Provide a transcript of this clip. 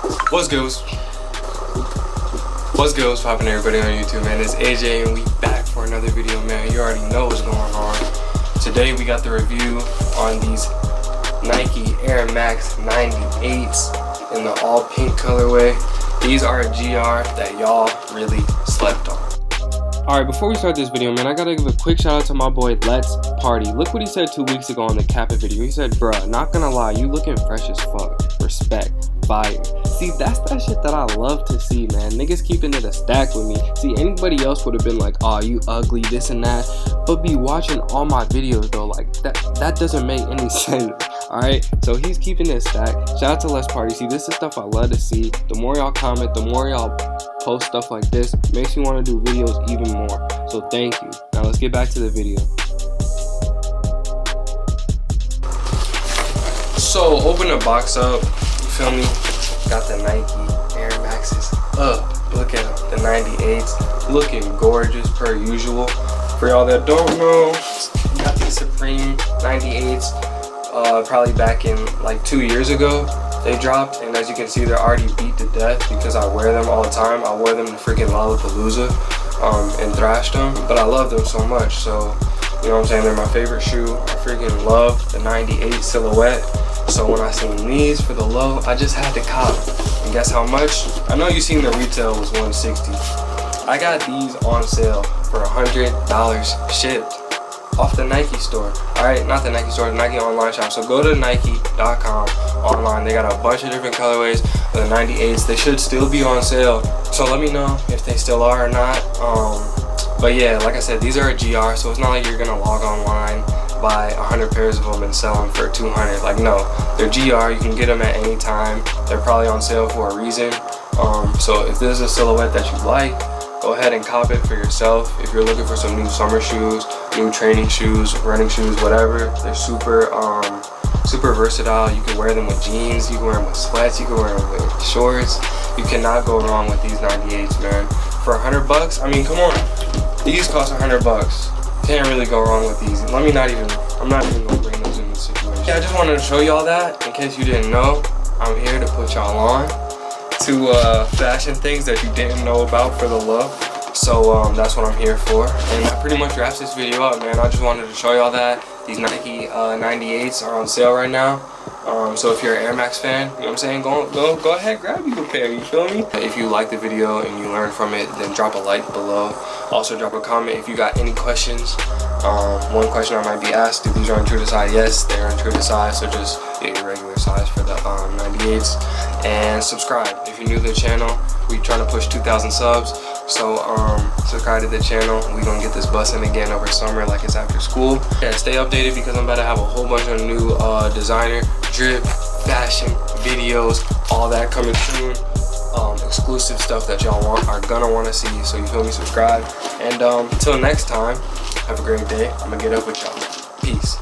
What's good? What's good? What's poppin', everybody on YouTube, man? It's AJ and we back for another video, man. You already know what's going on. Today we got the review on these Nike Air Max 98s in the all pink colorway. These are a GR that y'all really slept on. Alright, before we start this video, man, I gotta give a quick shout out to my boy Let's Party. Look what he said 2 weeks ago on the Kappa video. He said, bruh, not gonna lie, you looking fresh as fuck. Respect. Fire. See, that's that shit that I love to see, man. Niggas keeping it a stack with me. See, anybody else would have been like, oh, you ugly, this and that. But be watching all my videos though, like that doesn't make any sense. Alright, so he's keeping it stack. Shout out to Let's Party. See, this is stuff I love to see. The more y'all comment, the more y'all post stuff like this, makes me want to do videos even more. So thank you. Now let's get back to the video. So open the box up, you feel me? Got the Nike Air Maxes up. Look at them, the 98s, looking gorgeous per usual. For y'all that don't know, got these Supreme 98s probably back in like 2 years ago. They dropped, and as you can see, they're already beat to death because I wear them all the time. I wore them to freaking Lollapalooza and thrashed them, but I love them so much. So, you know what I'm saying? They're my favorite shoe. I freaking love the 98 silhouette. So when I seen these for the low, I just had to cop. And guess how much? I know you seen the retail was $160. I got these on sale for $100 shipped off the Nike store. Alright, not the Nike store, the Nike online shop. So go to Nike.com online. They got a bunch of different colorways of the 98s. They should still be on sale. So let me know if they still are or not. But yeah, like I said, these are a GR, so it's not like you're gonna log online, buy 100 pairs of them and sell them for 200. Like, no, they're GR. You can get them at any time. They're probably on sale for a reason. So if this is a silhouette that you like, go ahead and cop it for yourself. If you're looking for some new summer shoes, new training shoes, running shoes, whatever, they're super versatile. You can wear them with jeans, you can wear them with sweats, you can wear them with shorts. You cannot go wrong with these 98s, man. For $100, I mean, come on. These cost $100. Can't really go wrong with these. I'm not even gonna bring those in this situation. Yeah, I just wanted to show y'all that in case you didn't know. I'm here to put y'all on to fashion things that you didn't know about for the look. So that's what I'm here for, and that pretty much wraps this video up, man. I just wanted to show y'all that these Nike 98s are on sale right now. So if you're an Air Max fan, you know what I'm saying, go ahead, grab you a pair, you feel me? If you like the video and you learned from it, then drop a like below. Also drop a comment if you got any questions. One question I might be asked, do these are in true to size? Yes, they're in true to size, so just get your regular size for the 98s. And subscribe if you're new to the channel. We're trying to push 2,000 subs, so subscribe to the channel. We're gonna get this busting again over summer like it's after school. Yeah, stay updated because I'm about to have a whole bunch of new designer, drip, fashion videos, all that coming soon. Exclusive stuff that y'all are gonna want to see, so you feel me? Subscribe, and until next time, have a great day. I'm gonna get up with y'all. Peace.